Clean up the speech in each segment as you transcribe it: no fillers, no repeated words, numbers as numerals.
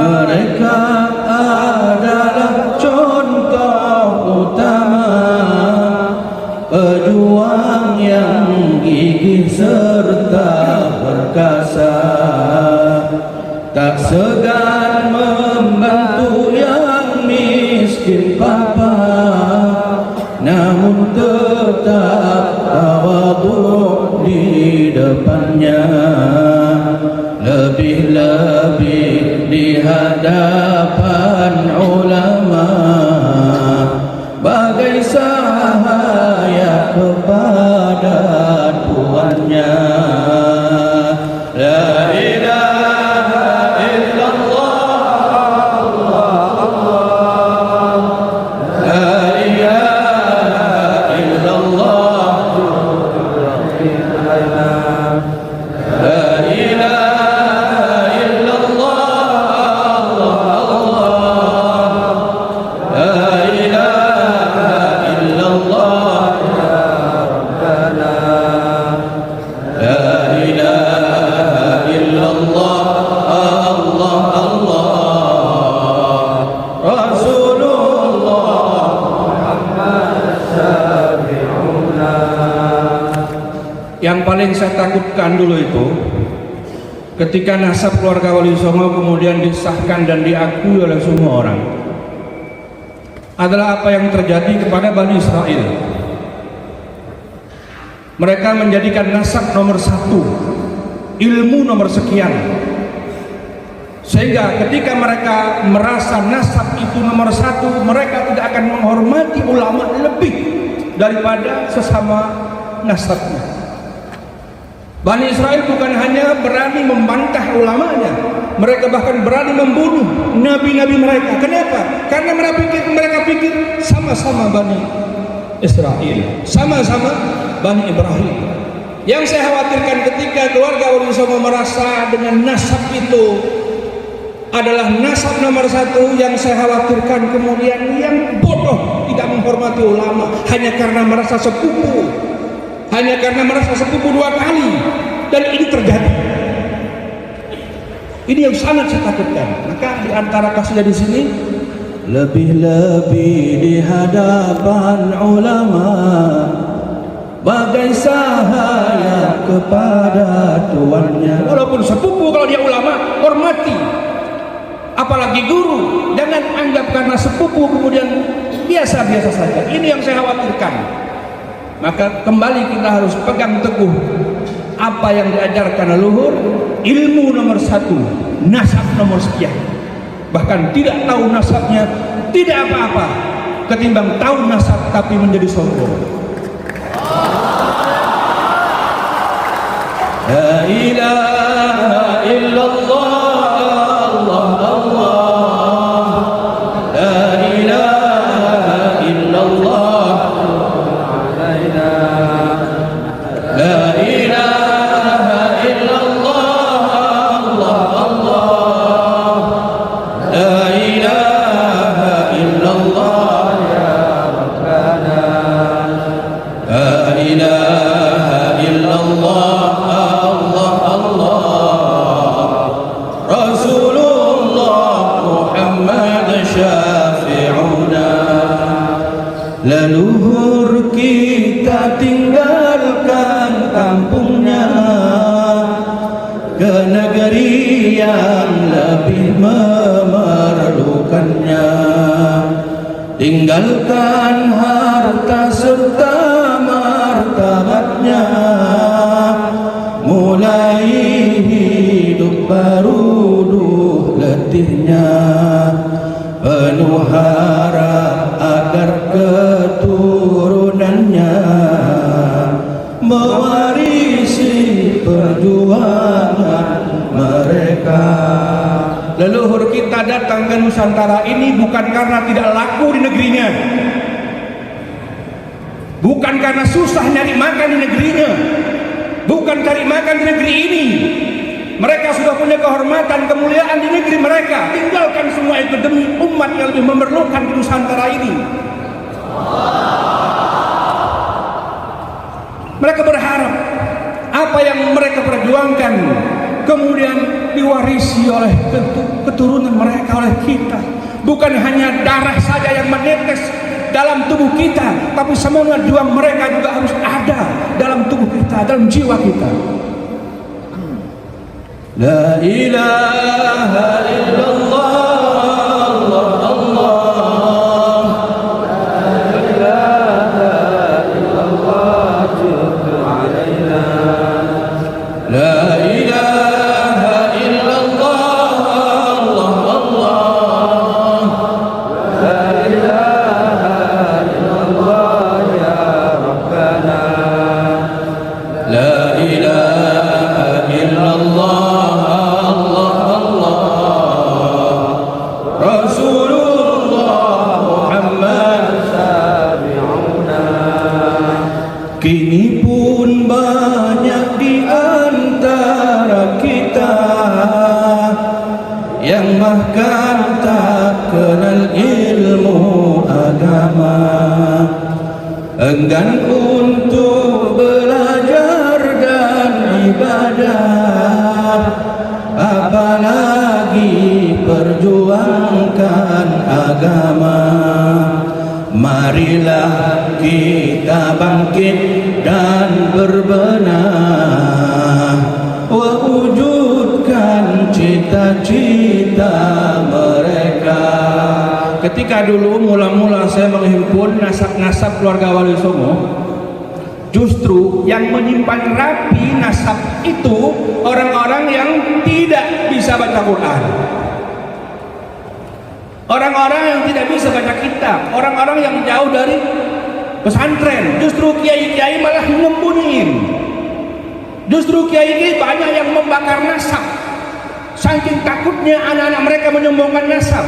Mereka adalah contoh utama pejuang yang gigih serta perkasa, tak segan membantu yang miskin papa, namun tetap tawadhu di depannya, lebih-lebih di hadapan ulama, bagai cahaya kepada tuannya. La ilaha illallah, la ilaha illallah, la ilaha Yang paling saya takutkan dulu itu ketika nasab keluarga Wali Songo kemudian disahkan dan diakui oleh semua orang, adalah apa yang terjadi kepada Bani Israel. Mereka menjadikan nasab nomor satu, ilmu nomor sekian, sehingga ketika mereka merasa nasab itu nomor satu, mereka tidak akan menghormati ulama lebih daripada sesama nasabnya. Bani Israel bukan hanya berani membantah ulamanya, mereka bahkan berani membunuh nabi-nabi mereka. Kenapa? Karena mereka pikir sama-sama Bani Israel, sama-sama Bani Ibrahim. Yang saya khawatirkan ketika keluarga Wali Songo merasa dengan nasab itu adalah nasab nomor satu, yang saya khawatirkan kemudian yang bodoh tidak menghormati ulama hanya karena merasa sepupu, hanya karena merasa sepupu dua kali. Dan ini terjadi. Ini yang sangat saya takutkan. Maka di antara kasusnya di sini, lebih-lebih di hadapan ulama, bagai cahaya kepada tuannya. Walaupun sepupu, kalau dia ulama, hormati. Apalagi guru, jangan anggap karena sepupu kemudian biasa-biasa saja. Ini yang saya khawatirkan. Maka kembali kita harus pegang teguh apa yang diajarkan leluhur, ilmu nomor satu, nasab nomor sekian. Bahkan tidak tahu nasabnya tidak apa-apa ketimbang tahu nasab tapi menjadi sombong. La ilaha illallah, Allah Allah, la ilaha illallah, la ilaha illallah, Allah Allah, la ilaha illallah, ya Rabbana, la ilaha illallah, Allah Allah, Rasulullah Muhammad syafi'una. Leluhur kita tinggalkan kampungnya ke negeri yang lebih memerlukannya, tinggalkan harta serta martabatnya, mulai hidup baru duh letihnya, penuh harap agar keturunannya dengan Nusantara ini bukan karena tidak laku di negerinya, bukan karena susah nyari makan di negerinya, bukan cari makan di negeri ini. Mereka sudah punya kehormatan, kemuliaan di negeri mereka. Tinggalkan semua itu demi umat yang lebih memerlukan di Nusantara ini. Mereka berharap apa yang mereka perjuangkan kemudian diwarisi oleh keturunan mereka, oleh kita. Bukan hanya darah saja yang menetes dalam tubuh kita, tapi semua juang mereka juga harus ada dalam tubuh kita, dalam jiwa kita. La ilaha illallah, Allah, Allah. La ilaha illallah, juddu alaina. La ilaha illallah, Allah, Allah. La ilaha illallah, ya Rabbana. La ilaha illallah, kini pun banyak di antara kita yang bahkan tak kenal ilmu agama, enggan untuk belajar dan ibadah, apalagi perjuangkan agama. Marilah kita bangkit dan berbenah, wujudkan cita-cita mereka. Ketika dulu mula-mula saya menghimpun nasab-nasab keluarga Wali Songo, justru yang menyimpan rapi nasab itu orang-orang yang tidak bisa baca Quran, orang-orang yang tidak bisa baca kitab, orang-orang yang jauh dari pesantren. Justru kiai-kiai malah nyembunyiin. Justru kiai-kiai banyak yang membakar nasab, saking takutnya anak-anak mereka menyombongkan nasab.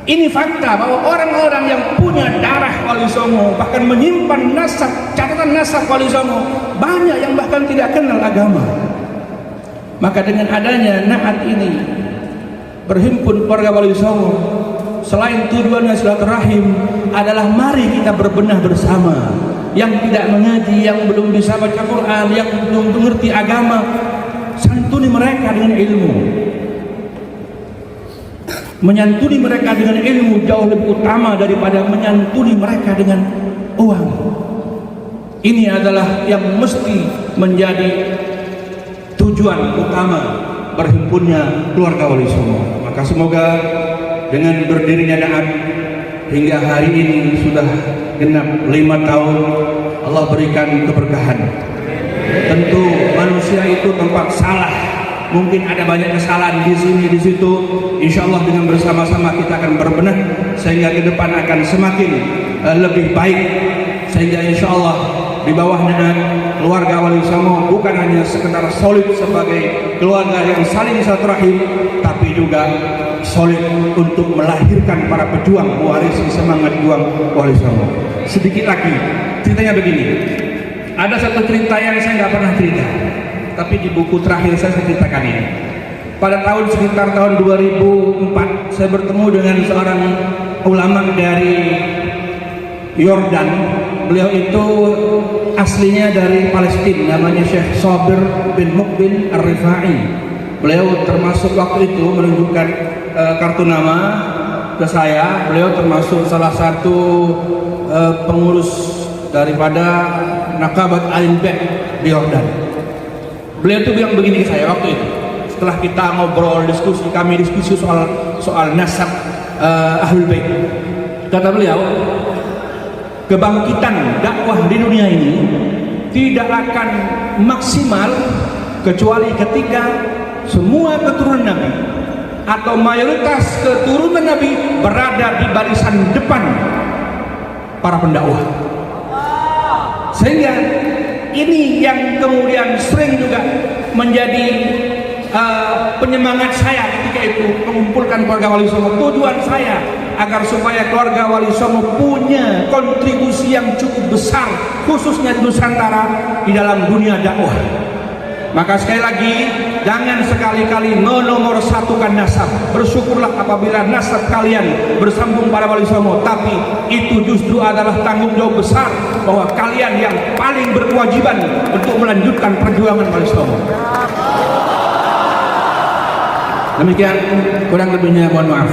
Ini fakta bahwa orang-orang yang punya darah Wali Songo, bahkan menyimpan nasab, catatan nasab Wali Songo, banyak yang bahkan tidak kenal agama. Maka dengan adanya naat ini, berhimpun keluarga Wali Songo, selain tujuannya silaturahim adalah mari kita berbenah bersama. Yang tidak mengaji, yang belum bisa baca Quran, yang belum mengerti agama, santuni mereka dengan ilmu. Menyantuni mereka dengan ilmu jauh lebih utama daripada menyantuni mereka dengan uang. Ini adalah yang mesti menjadi tujuan utama berhimpunnya keluarga Wali Songo. Maka semoga dengan berdirinya Naat hingga hari ini sudah genap 5 tahun, Allah berikan keberkahan. Tentu manusia itu tempat salah, mungkin ada banyak kesalahan di sini di situ. Insya Allah dengan bersama-sama kita akan berbenah sehingga ke depan akan semakin lebih baik, sehingga insya Allah di bawah Naat keluarga Wali Songo bukan hanya sekedar solid sebagai keluarga yang saling silaturahim, tapi juga solid untuk melahirkan para pejuang mewarisi semangat juang Wali Songo. Sedikit lagi ceritanya begini, ada satu cerita yang saya nggak pernah cerita, tapi di buku terakhir saya ceritakan ini. Pada sekitar tahun 2004 saya bertemu dengan seorang ulama dari Yordan. Beliau itu aslinya dari Palestina, namanya Syekh Sabir bin Muqbil Ar-Rifai. Beliau termasuk waktu itu menunjukkan kartu nama ke saya. Beliau termasuk salah satu pengurus daripada Naqabat Al-Bek di Yordan. Beliau itu bilang begini ke saya waktu itu, setelah kita ngobrol kami diskusi soal nasab Ahlul Bait. Kata beliau, kebangkitan dakwah di dunia ini tidak akan maksimal kecuali ketika semua keturunan Nabi atau mayoritas keturunan Nabi berada di barisan depan para pendakwah. Sehingga ini yang kemudian sering juga menjadi penyemangat saya ketika itu mengumpulkan keluarga Wali Songo. Tujuan saya agar supaya keluarga Wali Songo punya kontribusi yang cukup besar, khususnya di Nusantara, di dalam dunia dakwah. Maka sekali lagi, jangan sekali-kali menomorsatukan nasab. Bersyukurlah apabila nasab kalian bersambung pada Wali Songo, tapi itu justru adalah tanggung jawab besar bahwa kalian yang paling berkewajiban untuk melanjutkan perjuangan Wali Songo. Demikian, kurang lebihnya mohon maaf.